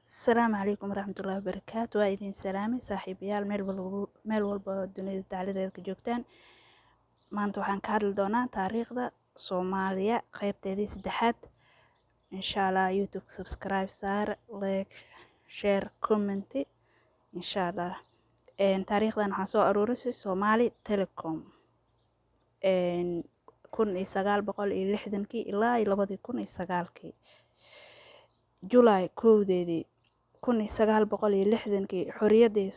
Asalaamu calaykum waraxmatullaahi wabarakaatu. Waa idin salaamay saaxiibayaal meel walba oo dunida dacaladeeda ka joogtaan. Maanta waxaan ka hadli doonaa taariikhda Soomaaliya qaybteedii saddexaad. Insha Allah YouTube subscribe saar, like, share, comment. Insha Allah. Taariikhdan waxaan soo aruurisay Somali Telecom. 1960 ilaa 2009. July 1 1960 xorriyadii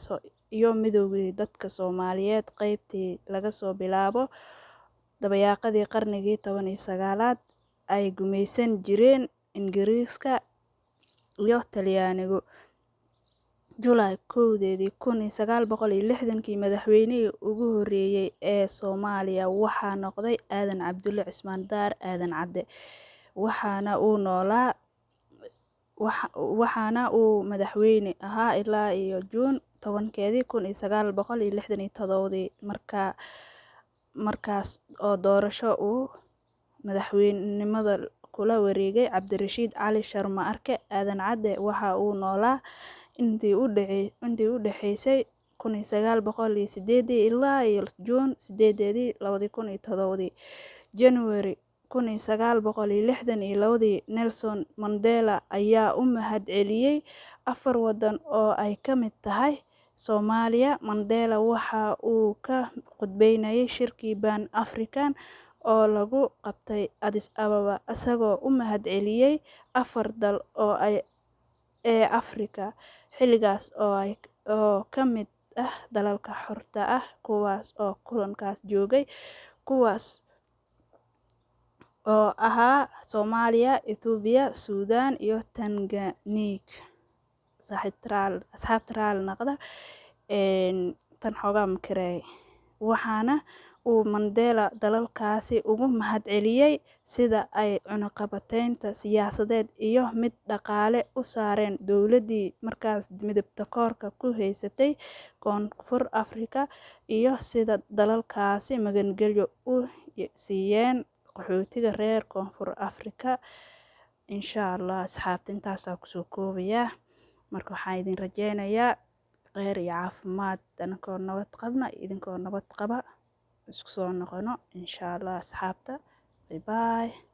iyo midowgii dadka Soomaaliyeed qaybtii laga soo bilaabo dabayaaqadii qarnigii 19aad ay gumaysan jireen Ingiriiska iyo Talyaanigu. July 1 1960 madaxweynihii ugu horreeyay ee Soomaaliya waxaa noqday Aadan Cabdulle Cismaan Daar Aadan Cadde, waxaana uu madaxweyne ahaa ilaa iyo June 10 1967 markaas oo doorasho uu madaxweynenimada kula wareegay Cabdirashiid Cali Sharma-Arke. Aadan Cadde waxa uu noolaa intii u dhaxaysay 1908 ilaa June 8 2007. January 1962 Nelson Mandela ayaa u mahadceliyay 4 waddan oo ay ka mid tahay Soomaaliya. Mandela waxa uu ka khudbeynayay shirkii Pan African oo lagu qabtay Addis Ababa, isagoo u mahadceliyay 4 dal ee Afrika xilligaas oo ka mid ah dalalka xorta ah, kuwaas oo kulankaas joogay, kuwaas oo ahaa Soomaaliya, Itoobiya, Suudaan iyo Tanganyika. Asxaabta raali noqda tan xoogaa makiray. Waxaana uu Mandela dalalkaasi ugu mahadceliyay sida ay cunaqabataynta siyaasadeed iyo mid dhaqaale u saareen dowladdii markaas midabta koorka ku haysatay Koonfur Afrika, iyo sida dalalkaasi magangelyo u siiyeen qaxootiga reer Koonfur Afrika. Insha Allah asxaabta intaasaa kusoo koobaya. Marka waxaan idin rajaynayaa kheyr iyo caafimaad, anakoo nabad qabna, idinkoo nabad qaba, isku soo noqono insha Allah asxaabta. Bye bye.